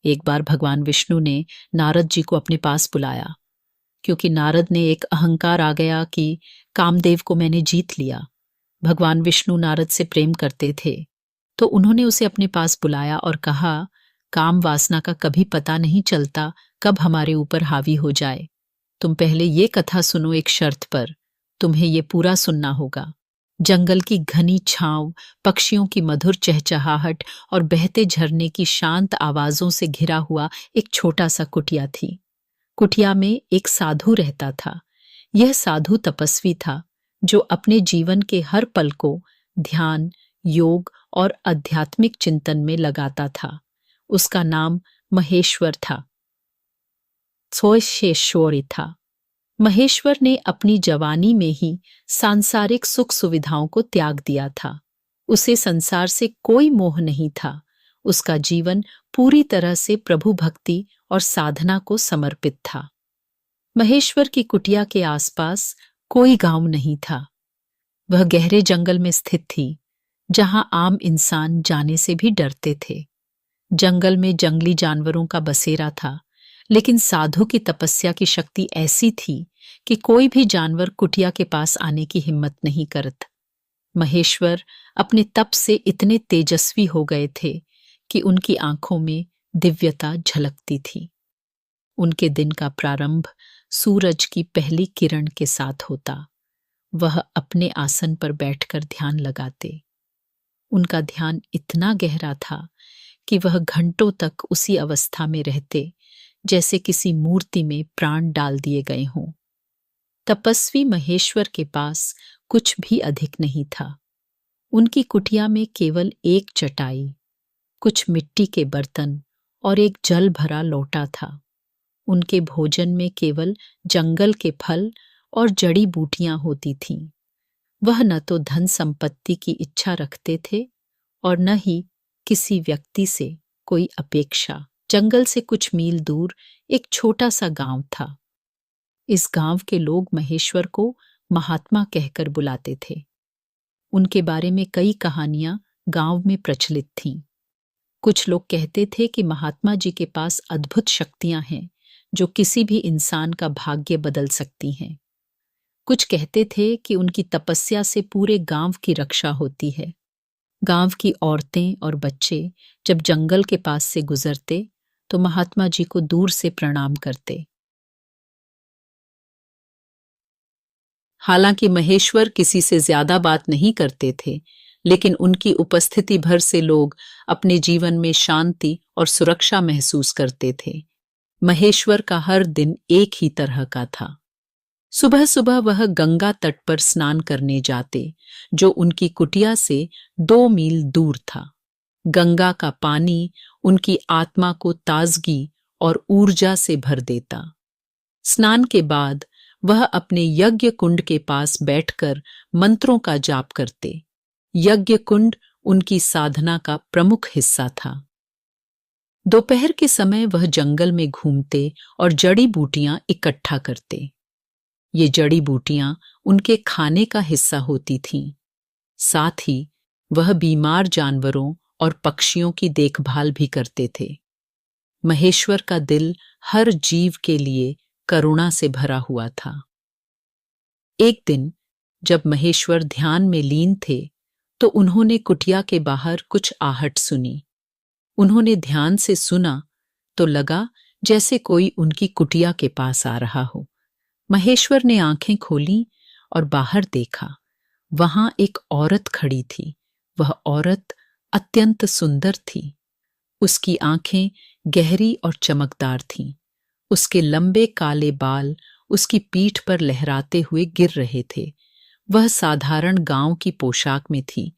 एक बार भगवान विष्णु ने नारद जी को अपने पास बुलाया, क्योंकि नारद ने एक अहंकार आ गया कि कामदेव को मैंने जीत लिया। भगवान विष्णु नारद से प्रेम करते थे, तो उन्होंने उसे अपने पास बुलाया और कहा, काम वासना का कभी पता नहीं चलता कब हमारे ऊपर हावी हो जाए। तुम पहले ये कथा सुनो एक शर्त पर, तुम्हें ये पूरा सुनना होगा। जंगल की घनी छांव, पक्षियों की मधुर चहचहाहट और बहते झरने की शांत आवाजों से घिरा हुआ एक छोटा सा कुटिया थी। कुटिया में एक साधु रहता था। यह साधु तपस्वी था जो अपने जीवन के हर पल को ध्यान, योग और आध्यात्मिक चिंतन में लगाता था। उसका नाम महेश्वर था। सोयशेश्वरी था। महेश्वर ने अपनी जवानी में ही सांसारिक सुख सुविधाओं को त्याग दिया था। उसे संसार से कोई मोह नहीं था। उसका जीवन पूरी तरह से प्रभु भक्ति और साधना को समर्पित था। महेश्वर की कुटिया के आसपास कोई गांव नहीं था। वह गहरे जंगल में स्थित थी, जहां आम इंसान जाने से भी डरते थे। जंगल में जंगली जानवरों का बसेरा था, लेकिन साधु की तपस्या की शक्ति ऐसी थी कि कोई भी जानवर कुटिया के पास आने की हिम्मत नहीं करता। महेश्वर अपने तप से इतने तेजस्वी हो गए थे कि उनकी आंखों में दिव्यता झलकती थी। उनके दिन का प्रारंभ सूरज की पहली किरण के साथ होता। वह अपने आसन पर बैठकर ध्यान लगाते। उनका ध्यान इतना गहरा था कि वह घंटों तक उसी अवस्था में रहते जैसे किसी मूर्ति में प्राण डाल दिए गए हों। तपस्वी महेश्वर के पास कुछ भी अधिक नहीं था। उनकी कुटिया में केवल एक चटाई, कुछ मिट्टी के बर्तन और एक जल भरा लोटा था। उनके भोजन में केवल जंगल के फल और जड़ी बूटियां होती थीं। वह न तो धन संपत्ति की इच्छा रखते थे और न ही किसी व्यक्ति से कोई अपेक्षा। जंगल से कुछ मील दूर एक छोटा सा गांव था। इस गांव के लोग महेश्वर को महात्मा कहकर बुलाते थे। उनके बारे में कई कहानियां गांव में प्रचलित थीं। कुछ लोग कहते थे कि महात्मा जी के पास अद्भुत शक्तियां हैं जो किसी भी इंसान का भाग्य बदल सकती हैं। कुछ कहते थे कि उनकी तपस्या से पूरे गांव की रक्षा होती है। गांव की औरतें और बच्चे जब जंगल के पास से गुजरते तो महात्मा जी को दूर से प्रणाम करते। हालांकि महेश्वर किसी से ज्यादा बात नहीं करते थे, लेकिन उनकी उपस्थिति भर से लोग अपने जीवन में शांति और सुरक्षा महसूस करते थे। महेश्वर का हर दिन एक ही तरह का था। सुबह सुबह वह गंगा तट पर स्नान करने जाते, जो उनकी कुटिया से 2 मील दूर था। गंगा का पानी उनकी आत्मा को ताजगी और ऊर्जा से भर देता। स्नान के बाद वह अपने यज्ञ कुंड के पास बैठकर मंत्रों का जाप करते। यज्ञ कुंड उनकी साधना का प्रमुख हिस्सा था। दोपहर के समय वह जंगल में घूमते और जड़ी बूटियां इकट्ठा करते। ये जड़ी बूटियां उनके खाने का हिस्सा होती थीं। साथ ही वह बीमार जानवरों और पक्षियों की देखभाल भी करते थे। महेश्वर का दिल हर जीव के लिए करुणा से भरा हुआ था। एक दिन जब महेश्वर ध्यान में लीन थे, तो उन्होंने कुटिया के बाहर कुछ आहट सुनी। उन्होंने ध्यान से सुना तो लगा जैसे कोई उनकी कुटिया के पास आ रहा हो। महेश्वर ने आंखें खोलीं और बाहर देखा। वहां एक औरत खड़ी थी। वह औरत अत्यंत सुंदर थी। उसकी आंखें गहरी और चमकदार थीं। उसके लंबे काले बाल उसकी पीठ पर लहराते हुए गिर रहे थे। वह साधारण गांव की पोशाक में थी,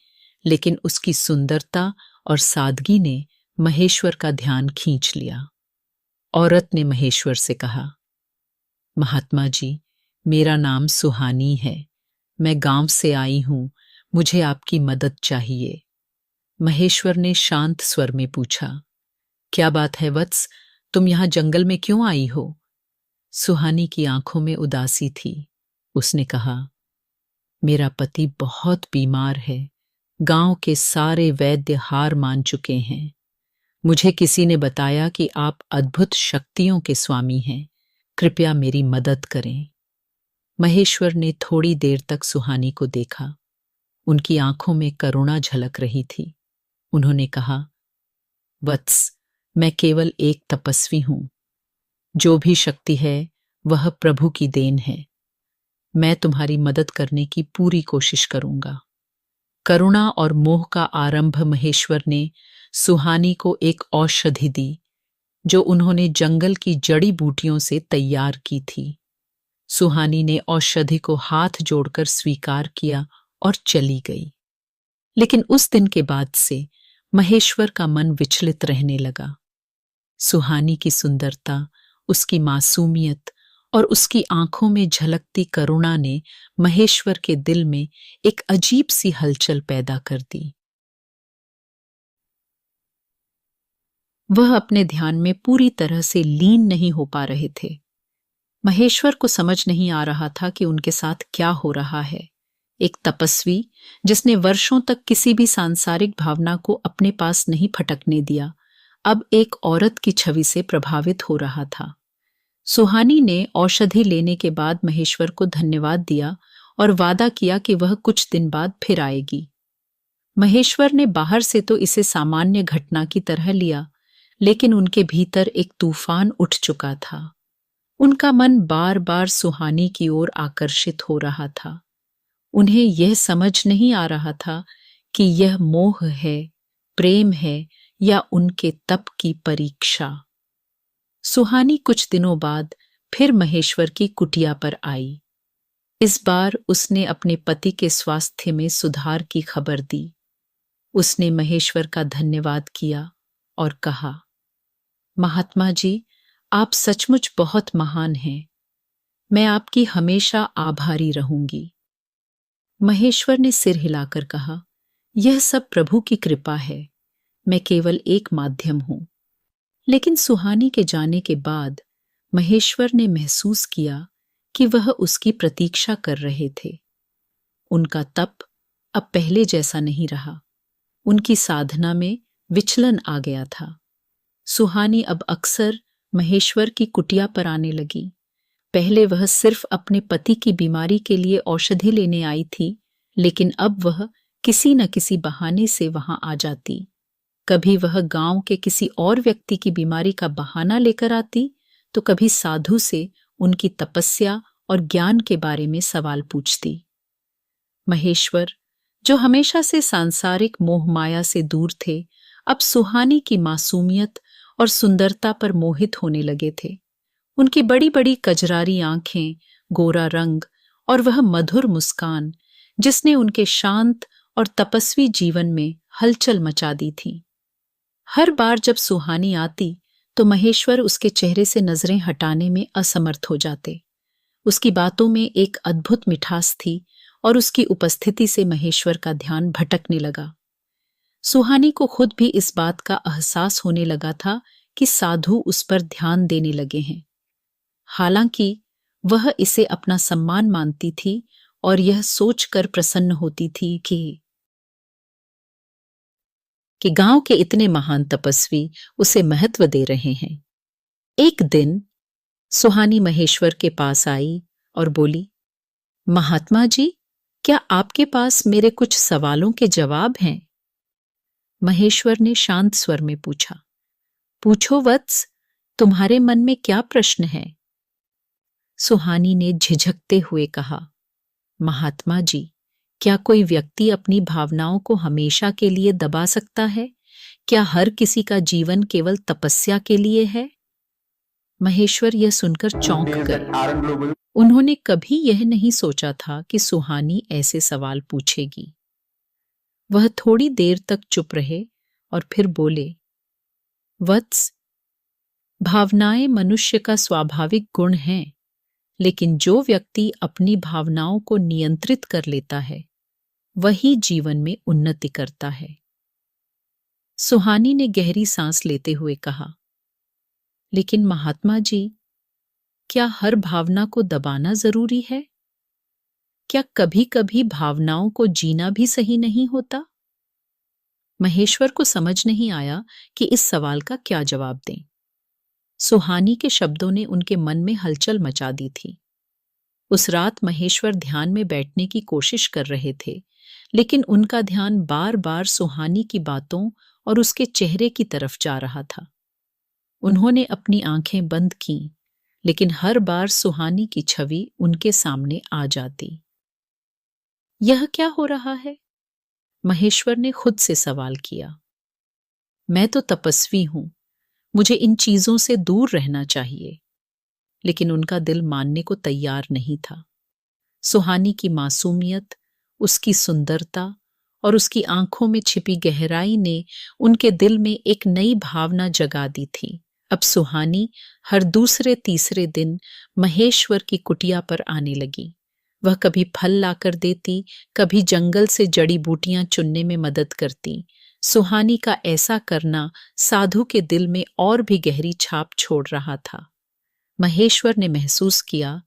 लेकिन उसकी सुंदरता और सादगी ने महेश्वर का ध्यान खींच लिया। औरत ने महेश्वर से कहा, महात्मा जी, मेरा नाम सुहानी है। मैं गांव से आई हूं। मुझे आपकी मदद चाहिए। महेश्वर ने शांत स्वर में पूछा, क्या बात है वत्स, तुम यहां जंगल में क्यों आई हो? सुहानी की आंखों में उदासी थी। उसने कहा, मेरा पति बहुत बीमार है। गांव के सारे वैद्य हार मान चुके हैं। मुझे किसी ने बताया कि आप अद्भुत शक्तियों के स्वामी हैं। कृपया मेरी मदद करें। महेश्वर ने थोड़ी देर तक सुहानी को देखा। उनकी आंखों में करुणा झलक रही थी। उन्होंने कहा, वत्स, मैं केवल एक तपस्वी हूं। जो भी शक्ति है वह प्रभु की देन है। मैं तुम्हारी मदद करने की पूरी कोशिश करूंगा। करुणा और मोह का आरंभ महेश्वर ने सुहानी को एक औषधि दी जो उन्होंने जंगल की जड़ी बूटियों से तैयार की थी। सुहानी ने औषधि को हाथ जोड़कर स्वीकार किया और चली गई। लेकिन उस दिन के बाद से महेश्वर का मन विचलित रहने लगा। सुहानी की सुंदरता, उसकी मासूमियत और उसकी आंखों में झलकती करुणा ने महेश्वर के दिल में एक अजीब सी हलचल पैदा कर दी। वह अपने ध्यान में पूरी तरह से लीन नहीं हो पा रहे थे। महेश्वर को समझ नहीं आ रहा था कि उनके साथ क्या हो रहा है। एक तपस्वी जिसने वर्षों तक किसी भी सांसारिक भावना को अपने पास नहीं फटकने दिया, अब एक औरत की छवि से प्रभावित हो रहा था। सुहानी ने औषधि लेने के बाद महेश्वर को धन्यवाद दिया और वादा किया कि वह कुछ दिन बाद फिर आएगी। महेश्वर ने बाहर से तो इसे सामान्य घटना की तरह लिया, लेकिन उनके भीतर एक तूफान उठ चुका था। उनका मन बार बार सुहानी की ओर आकर्षित हो रहा था। उन्हें यह समझ नहीं आ रहा था कि यह मोह है, प्रेम है या उनके तप की परीक्षा। सुहानी कुछ दिनों बाद फिर महेश्वर की कुटिया पर आई। इस बार उसने अपने पति के स्वास्थ्य में सुधार की खबर दी। उसने महेश्वर का धन्यवाद किया और कहा, महात्मा जी, आप सचमुच बहुत महान हैं। मैं आपकी हमेशा आभारी रहूंगी। महेश्वर ने सिर हिलाकर कहा, यह सब प्रभु की कृपा है। मैं केवल एक माध्यम हूं। लेकिन सुहानी के जाने के बाद महेश्वर ने महसूस किया कि वह उसकी प्रतीक्षा कर रहे थे। उनका तप अब पहले जैसा नहीं रहा। उनकी साधना में विचलन आ गया था। सुहानी अब अक्सर महेश्वर की कुटिया पर आने लगी। पहले वह सिर्फ अपने पति की बीमारी के लिए औषधि लेने आई थी, लेकिन अब वह किसी न किसी बहाने से वहां आ जाती। कभी वह गांव के किसी और व्यक्ति की बीमारी का बहाना लेकर आती, तो कभी साधु से उनकी तपस्या और ज्ञान के बारे में सवाल पूछती। महेश्वर, जो हमेशा से सांसारिक मोह माया से दूर थे, अब सुहानी की मासूमियत और सुंदरता पर मोहित होने लगे थे। उनकी बड़ी बड़ी कजरारी आंखें, गोरा रंग और वह मधुर मुस्कान जिसने उनके शांत और तपस्वी जीवन में हलचल मचा दी थी। हर बार जब सुहानी आती तो महेश्वर उसके चेहरे से नजरें हटाने में असमर्थ हो जाते। उसकी बातों में एक अद्भुत मिठास थी और उसकी उपस्थिति से महेश्वर का ध्यान भटकने लगा। सुहानी को खुद भी इस बात का एहसास होने लगा था कि साधु उस पर ध्यान देने लगे हैं। हालांकि वह इसे अपना सम्मान मानती थी और यह सोचकर प्रसन्न होती थी कि गांव के इतने महान तपस्वी उसे महत्व दे रहे हैं। एक दिन सुहानी महेश्वर के पास आई और बोली, महात्मा जी, क्या आपके पास मेरे कुछ सवालों के जवाब हैं? महेश्वर ने शांत स्वर में पूछा। पूछो वत्स, तुम्हारे मन में क्या प्रश्न है? सुहानी ने झिझकते हुए कहा, महात्मा जी, क्या कोई व्यक्ति अपनी भावनाओं को हमेशा के लिए दबा सकता है? क्या हर किसी का जीवन केवल तपस्या के लिए है? महेश्वर यह सुनकर चौंक गए। उन्होंने कभी यह नहीं सोचा था कि सुहानी ऐसे सवाल पूछेगी। वह थोड़ी देर तक चुप रहे और फिर बोले, वत्स, भावनाएं मनुष्य का स्वाभाविक गुण हैं, लेकिन जो व्यक्ति अपनी भावनाओं को नियंत्रित कर लेता है वही जीवन में उन्नति करता है। सुहानी ने गहरी सांस लेते हुए कहा, लेकिन महात्मा जी, क्या हर भावना को दबाना जरूरी है? क्या कभी कभी भावनाओं को जीना भी सही नहीं होता? महेश्वर को समझ नहीं आया कि इस सवाल का क्या जवाब दें। सुहानी के शब्दों ने उनके मन में हलचल मचा दी थी। उस रात महेश्वर ध्यान में बैठने की कोशिश कर रहे थे, लेकिन उनका ध्यान बार-बार सुहानी की बातों और उसके चेहरे की तरफ जा रहा था। उन्होंने अपनी आंखें बंद कीं, लेकिन हर बार सुहानी की छवि उनके सामने आ जाती। यह क्या हो रहा है? महेश्वर ने खुद से सवाल किया। मैं तो तपस्वी हूं, मुझे इन चीजों से दूर रहना चाहिए। लेकिन उनका दिल मानने को तैयार नहीं था। सुहानी की मासूमियत, उसकी सुंदरता और उसकी आंखों में छिपी गहराई ने उनके दिल में एक नई भावना जगा दी थी। अब सुहानी हर दूसरे तीसरे दिन महेश्वर की कुटिया पर आने लगी। वह कभी फल लाकर देती, कभी जंगल से जड़ी बूटियां चुनने में मदद करती। सुहानी का ऐसा करना साधु के दिल में और भी गहरी छाप छोड़ रहा था। महेश्वर ने महसूस किया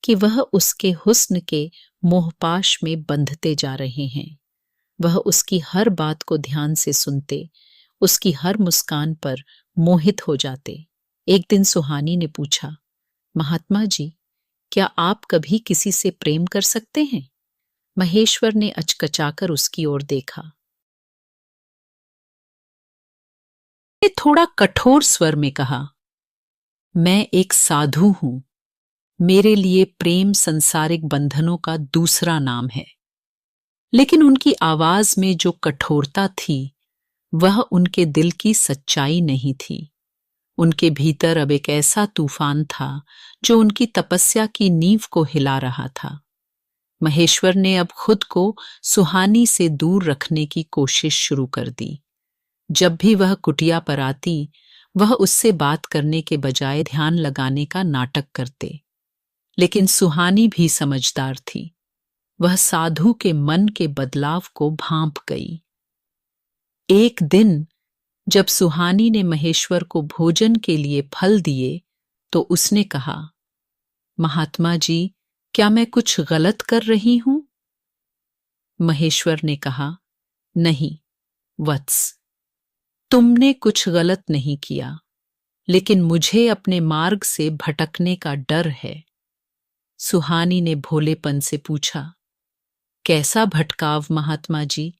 कि वह उसके हुस्न के मोहपाश में बंधते जा रहे हैं। वह उसकी हर बात को ध्यान से सुनते, उसकी हर मुस्कान पर मोहित हो जाते। एक दिन सुहानी ने पूछा, महात्मा जी, क्या आप कभी किसी से प्रेम कर सकते हैं? महेश्वर ने अचकचाकर उसकी ओर देखा। थोड़ा कठोर स्वर में कहा, मैं एक साधु हूं। मेरे लिए प्रेम संसारिक बंधनों का दूसरा नाम है। लेकिन उनकी आवाज में जो कठोरता थी, वह उनके दिल की सच्चाई नहीं थी। उनके भीतर अब एक ऐसा तूफान था जो उनकी तपस्या की नींव को हिला रहा था। महेश्वर ने अब खुद को सुहानी से दूर रखने की कोशिश शुरू कर दी। जब भी वह कुटिया पर आती, वह उससे बात करने के बजाय ध्यान लगाने का नाटक करते। लेकिन सुहानी भी समझदार थी। वह साधु के मन के बदलाव को भांप गई। एक दिन जब सुहानी ने महेश्वर को भोजन के लिए फल दिए, तो उसने कहा, महात्मा जी, क्या मैं कुछ गलत कर रही हूं? महेश्वर ने कहा, नहीं वत्स, तुमने कुछ गलत नहीं किया, लेकिन मुझे अपने मार्ग से भटकने का डर है। सुहानी ने भोलेपन से पूछा, कैसा भटकाव महात्मा जी?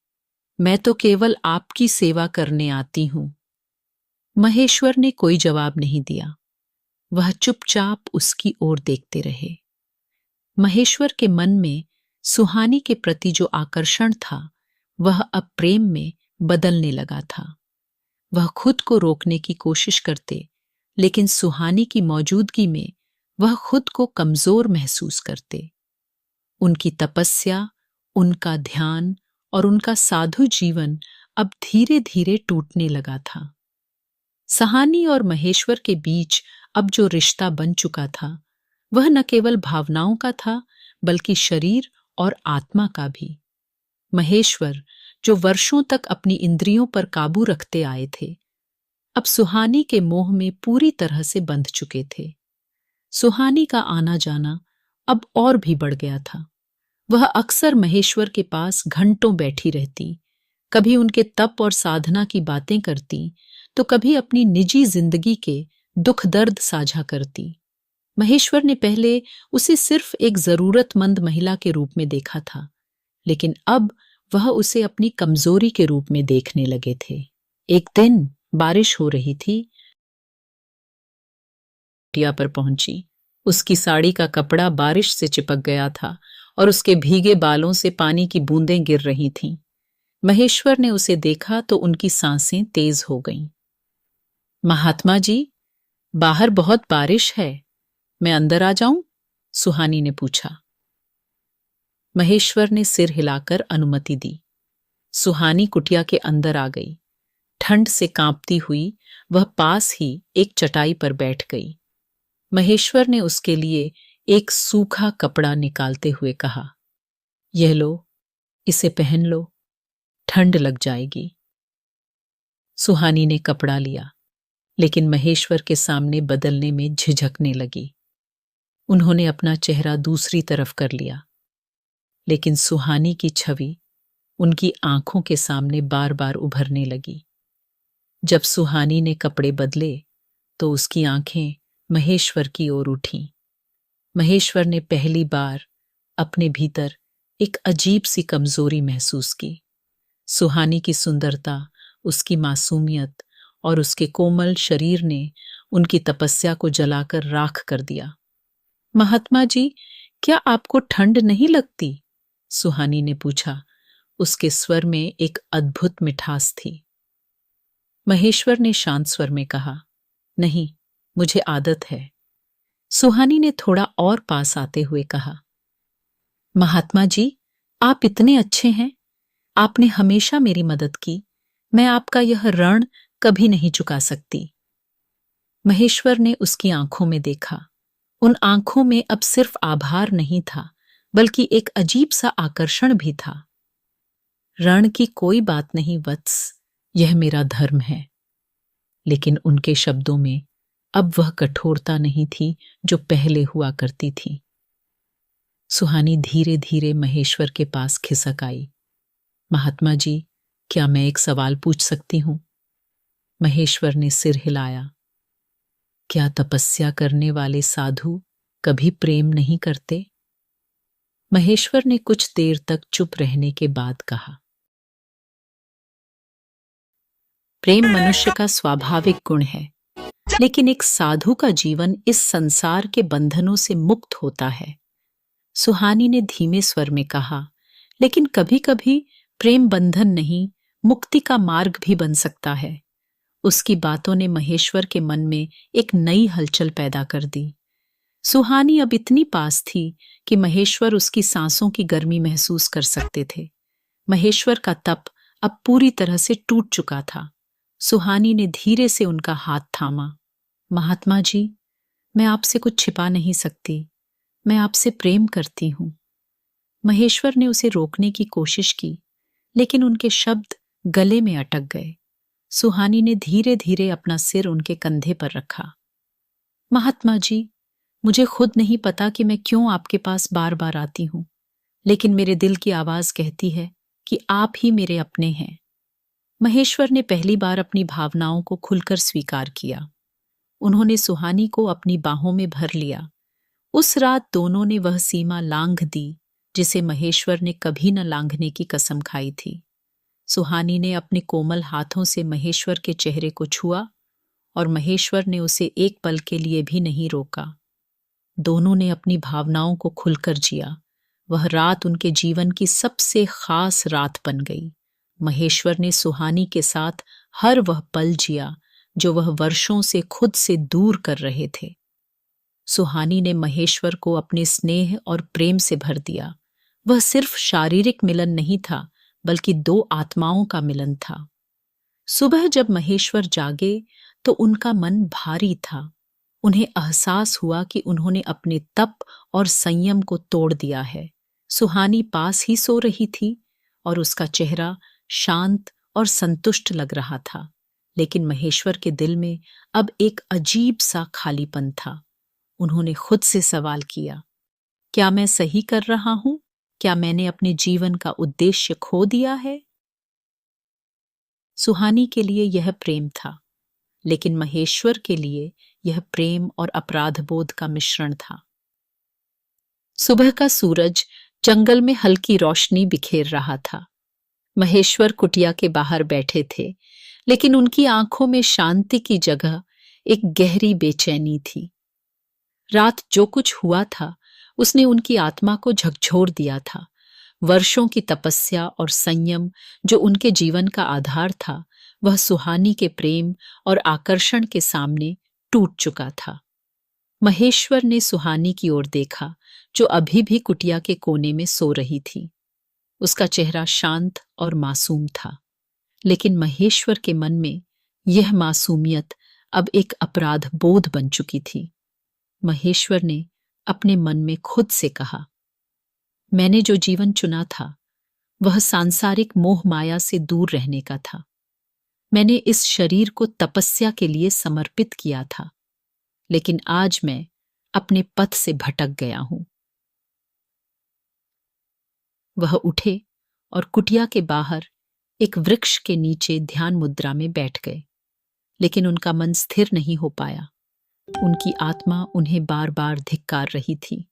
मैं तो केवल आपकी सेवा करने आती हूं। महेश्वर ने कोई जवाब नहीं दिया। वह चुपचाप उसकी ओर देखते रहे। महेश्वर के मन में सुहानी के प्रति जो आकर्षण था, वह अब प्रेम में बदलने लगा था। वह खुद को रोकने की कोशिश करते, लेकिन सुहानी की मौजूदगी में वह खुद को कमजोर महसूस करते। उनकी तपस्या, उनका ध्यान और उनका साधु जीवन अब धीरे धीरे टूटने लगा था। सुहानी और महेश्वर के बीच अब जो रिश्ता बन चुका था, वह न केवल भावनाओं का था, बल्कि शरीर और आत्मा का भी। महेश्वर, जो वर्षों तक अपनी इंद्रियों पर काबू रखते आए थे, अब सुहानी के मोह में पूरी तरह से बंध चुके थे। सुहानी का आना जाना अब और भी बढ़ गया था। वह अक्सर महेश्वर के पास घंटों बैठी रहती, कभी उनके तप और साधना की बातें करती, तो कभी अपनी निजी जिंदगी के दुख दर्द साझा करती। महेश्वर ने पहले उसे सिर्फ एक जरूरतमंद महिला के रूप में देखा था, लेकिन अब वह उसे अपनी कमजोरी के रूप में देखने लगे थे। एक दिन बारिश हो रही थी। कुटिया पर पहुंची। उसकी साड़ी का कपड़ा बारिश से चिपक गया था और उसके भीगे बालों से पानी की बूंदें गिर रही थीं। महेश्वर ने उसे देखा तो उनकी सांसें तेज हो गईं। महात्मा जी, बाहर बहुत बारिश है, मैं अंदर आ जाऊं? सुहानी ने पूछा। महेश्वर ने सिर हिलाकर अनुमति दी। सुहानी कुटिया के अंदर आ गई। ठंड से कांपती हुई वह पास ही एक चटाई पर बैठ गई। महेश्वर ने उसके लिए एक सूखा कपड़ा निकालते हुए कहा, यह लो, इसे पहन लो, ठंड लग जाएगी। सुहानी ने कपड़ा लिया, लेकिन महेश्वर के सामने बदलने में झिझकने लगी। उन्होंने अपना चेहरा दूसरी तरफ कर लिया, लेकिन सुहानी की छवि उनकी आंखों के सामने बार बार उभरने लगी। जब सुहानी ने कपड़े बदले तो उसकी आंखें महेश्वर की ओर उठीं। महेश्वर ने पहली बार अपने भीतर एक अजीब सी कमजोरी महसूस की। सुहानी की सुंदरता, उसकी मासूमियत और उसके कोमल शरीर ने उनकी तपस्या को जलाकर राख कर दिया। महात्मा जी, क्या आपको ठंड नहीं लगती? सुहानी ने पूछा। उसके स्वर में एक अद्भुत मिठास थी। महेश्वर ने शांत स्वर में कहा, नहीं, मुझे आदत है। सुहानी ने थोड़ा और पास आते हुए कहा, महात्मा जी, आप इतने अच्छे हैं। आपने हमेशा मेरी मदद की। मैं आपका यह ऋण कभी नहीं चुका सकती। महेश्वर ने उसकी आंखों में देखा। उन आंखों में अब सिर्फ आभार नहीं था, बल्कि एक अजीब सा आकर्षण भी था। ऋण की कोई बात नहीं वत्स, यह मेरा धर्म है। लेकिन उनके शब्दों में अब वह कठोरता नहीं थी जो पहले हुआ करती थी। सुहानी धीरे धीरे महेश्वर के पास खिसक आई। महात्मा जी, क्या मैं एक सवाल पूछ सकती हूं? महेश्वर ने सिर हिलाया। क्या तपस्या करने वाले साधु कभी प्रेम नहीं करते? महेश्वर ने कुछ देर तक चुप रहने के बाद कहा, प्रेम मनुष्य का स्वाभाविक गुण है, लेकिन एक साधु का जीवन इस संसार के बंधनों से मुक्त होता है। सुहानी ने धीमे स्वर में कहा, लेकिन कभी कभी प्रेम बंधन नहीं, मुक्ति का मार्ग भी बन सकता है। उसकी बातों ने महेश्वर के मन में एक नई हलचल पैदा कर दी। सुहानी अब इतनी पास थी कि महेश्वर उसकी सांसों की गर्मी महसूस कर सकते थे। महेश्वर का तप अब पूरी तरह से टूट चुका था। सुहानी ने धीरे से उनका हाथ थामा। महात्मा जी, मैं आपसे कुछ छिपा नहीं सकती। मैं आपसे प्रेम करती हूं। महेश्वर ने उसे रोकने की कोशिश की, लेकिन उनके शब्द गले में अटक गए। सुहानी ने धीरे धीरे अपना सिर उनके कंधे पर रखा। महात्मा जी, मुझे खुद नहीं पता कि मैं क्यों आपके पास बार बार आती हूं, लेकिन मेरे दिल की आवाज कहती है कि आप ही मेरे अपने हैं। महेश्वर ने पहली बार अपनी भावनाओं को खुलकर स्वीकार किया। उन्होंने सुहानी को अपनी बाहों में भर लिया। उस रात दोनों ने वह सीमा लांघ दी जिसे महेश्वर ने कभी न लांघने की कसम खाई थी। सुहानी ने अपने कोमल हाथों से महेश्वर के चेहरे को छुआ और महेश्वर ने उसे एक पल के लिए भी नहीं रोका। दोनों ने अपनी भावनाओं को खुलकर जिया। वह रात उनके जीवन की सबसे खास रात बन गई। महेश्वर ने सुहानी के साथ हर वह पल जिया जो वह वर्षों से खुद से दूर कर रहे थे। सुहानी ने महेश्वर को अपने स्नेह और प्रेम से भर दिया। वह सिर्फ शारीरिक मिलन नहीं था, बल्कि दो आत्माओं का मिलन था। सुबह जब महेश्वर जागे तो उनका मन भारी था। उन्हें एहसास हुआ कि उन्होंने अपने तप और संयम को तोड़ दिया है। सुहानी पास ही सो रही थी और उसका चेहरा शांत और संतुष्ट लग रहा था, लेकिन महेश्वर के दिल में अब एक अजीब सा खालीपन था। उन्होंने खुद से सवाल किया, क्या मैं सही कर रहा हूं? क्या मैंने अपने जीवन का उद्देश्य खो दिया है? सुहानी के लिए यह प्रेम था, लेकिन महेश्वर के लिए यह प्रेम और अपराधबोध का मिश्रण था। सुबह का सूरज जंगल में हल्की रोशनी बिखेर रहा था। महेश्वर कुटिया के बाहर बैठे थे, लेकिन उनकी आंखों में शांति की जगह एक गहरी बेचैनी थी। रात जो कुछ हुआ था उसने उनकी आत्मा को झकझोर दिया था। वर्षों की तपस्या और संयम जो उनके जीवन का आधार था, वह सुहानी के प्रेम और आकर्षण के सामने टूट चुका था। महेश्वर ने सुहानी की ओर देखा, जो अभी भी कुटिया के कोने में सो रही थी। उसका चेहरा शांत और मासूम था, लेकिन महेश्वर के मन में यह मासूमियत अब एक अपराध बोध बन चुकी थी। महेश्वर ने अपने मन में खुद से कहा, मैंने जो जीवन चुना था वह सांसारिक मोह माया से दूर रहने का था। मैंने इस शरीर को तपस्या के लिए समर्पित किया था, लेकिन आज मैं अपने पथ से भटक गया हूं। वह उठे और कुटिया के बाहर एक वृक्ष के नीचे ध्यान मुद्रा में बैठ गए। लेकिन उनका मन स्थिर नहीं हो पाया। उनकी आत्मा उन्हें बार बार धिक्कार रही थी।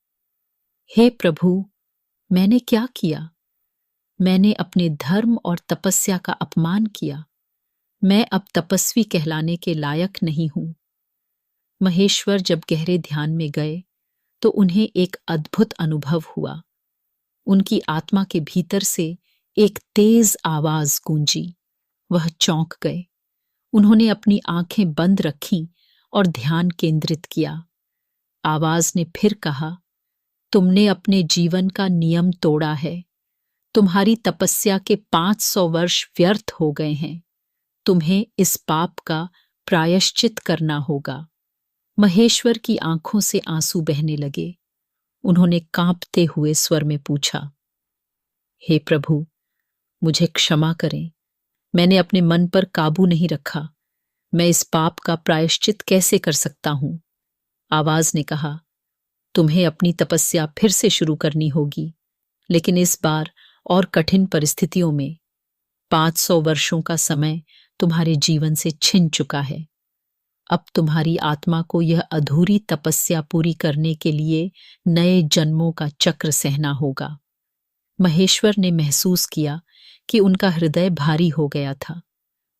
हे प्रभु, मैंने क्या किया? मैंने अपने धर्म और तपस्या का अपमान किया। मैं अब तपस्वी कहलाने के लायक नहीं हूं। महेश्वर जब गहरे ध्यान में गए तो उन्हें एक अद्भुत अनुभव हुआ। उनकी आत्मा के भीतर से एक तेज आवाज गूंजी। वह चौंक गए। उन्होंने अपनी आंखें बंद रखीं और ध्यान केंद्रित किया। आवाज ने फिर कहा, तुमने अपने जीवन का नियम तोड़ा है। तुम्हारी तपस्या के 500 वर्ष व्यर्थ हो गए हैं। तुम्हें इस पाप का प्रायश्चित करना होगा। महेश्वर की आंखों से आंसू बहने लगे। उन्होंने कांपते हुए स्वर में पूछा, हे प्रभु, मुझे क्षमा करें। मैंने अपने मन पर काबू नहीं रखा। मैं इस पाप का प्रायश्चित कैसे कर सकता हूं? आवाज ने कहा, तुम्हें अपनी तपस्या फिर से शुरू करनी होगी, लेकिन इस बार और कठिन परिस्थितियों में। 500 वर्षों का समय तुम्हारे जीवन से छिन चुका है। अब तुम्हारी आत्मा को यह अधूरी तपस्या पूरी करने के लिए नए जन्मों का चक्र सहना होगा। महेश्वर ने महसूस किया कि उनका हृदय भारी हो गया था।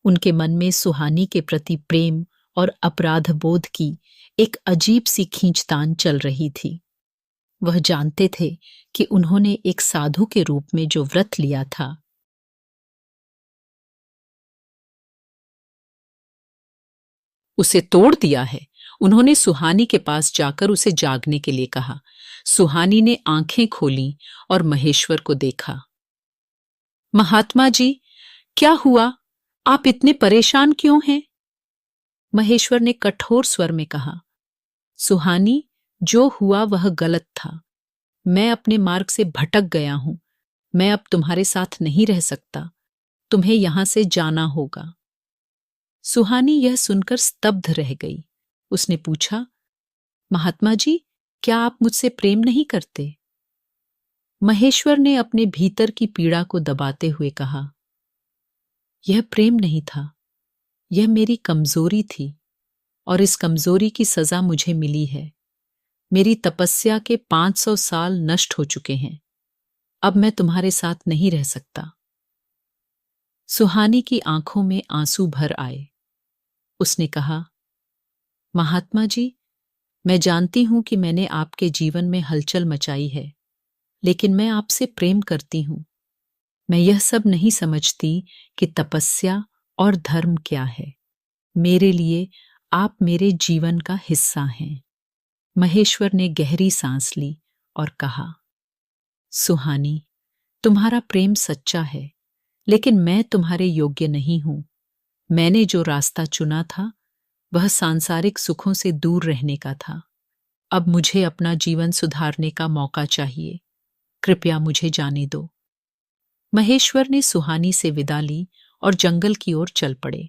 उनके मन में सुहानी के प्रति प्रेम और अपराध बोध की एक अजीब सी खींचतान चल रही थी। वह जानते थे कि उन्होंने एक साधु के रूप में जो व्रत लिया था, उसे तोड़ दिया है। उन्होंने सुहानी के पास जाकर उसे जागने के लिए कहा। सुहानी ने आंखें खोलीं और महेश्वर को देखा। महात्मा जी, क्या हुआ? आप इतने परेशान क्यों हैं? महेश्वर ने कठोर स्वर में कहा, सुहानी, जो हुआ वह गलत था। मैं अपने मार्ग से भटक गया हूं। मैं अब तुम्हारे साथ नहीं रह सकता। तुम्हें यहां से जाना होगा। सुहानी यह सुनकर स्तब्ध रह गई। उसने पूछा, महात्मा जी, क्या आप मुझसे प्रेम नहीं करते? महेश्वर ने अपने भीतर की पीड़ा को दबाते हुए कहा, यह प्रेम नहीं था, यह मेरी कमजोरी थी, और इस कमजोरी की सजा मुझे मिली है। मेरी तपस्या के 500 साल नष्ट हो चुके हैं। अब मैं तुम्हारे साथ नहीं रह सकता। सुहानी की आंखों में आंसू भर आए। उसने कहा, महात्मा जी, मैं जानती हूं कि मैंने आपके जीवन में हलचल मचाई है, लेकिन मैं आपसे प्रेम करती हूं। मैं यह सब नहीं समझती कि तपस्या और धर्म क्या है। मेरे लिए आप मेरे जीवन का हिस्सा हैं। महेश्वर ने गहरी सांस ली और कहा, सुहानी, तुम्हारा प्रेम सच्चा है, लेकिन मैं तुम्हारे योग्य नहीं हूं। मैंने जो रास्ता चुना था वह सांसारिक सुखों से दूर रहने का था। अब मुझे अपना जीवन सुधारने का मौका चाहिए। कृपया मुझे जाने दो। महेश्वर ने सुहानी से विदा ली और जंगल की ओर चल पड़े।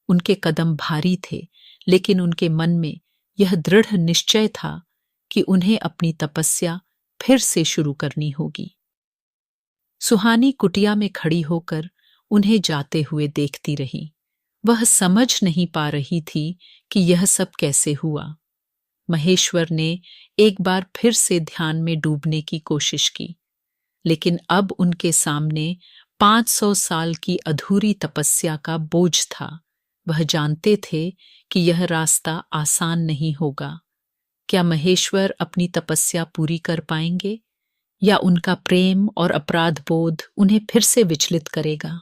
उनके कदम भारी थे, लेकिन उनके मन में यह दृढ़ निश्चय था कि उन्हें अपनी तपस्या फिर से शुरू करनी होगी। सुहानी कुटिया में खड़ी होकर उन्हें जाते हुए देखती रही। वह समझ नहीं पा रही थी कि यह सब कैसे हुआ। महेश्वर ने एक बार फिर से ध्यान में डूबने की कोशिश की, लेकिन अब उनके सामने 500 साल की अधूरी तपस्या का बोझ था। वह जानते थे कि यह रास्ता आसान नहीं होगा। क्या महेश्वर अपनी तपस्या पूरी कर पाएंगे, या उनका प्रेम और अपराध बोध उन्हें फिर से विचलित करेगा?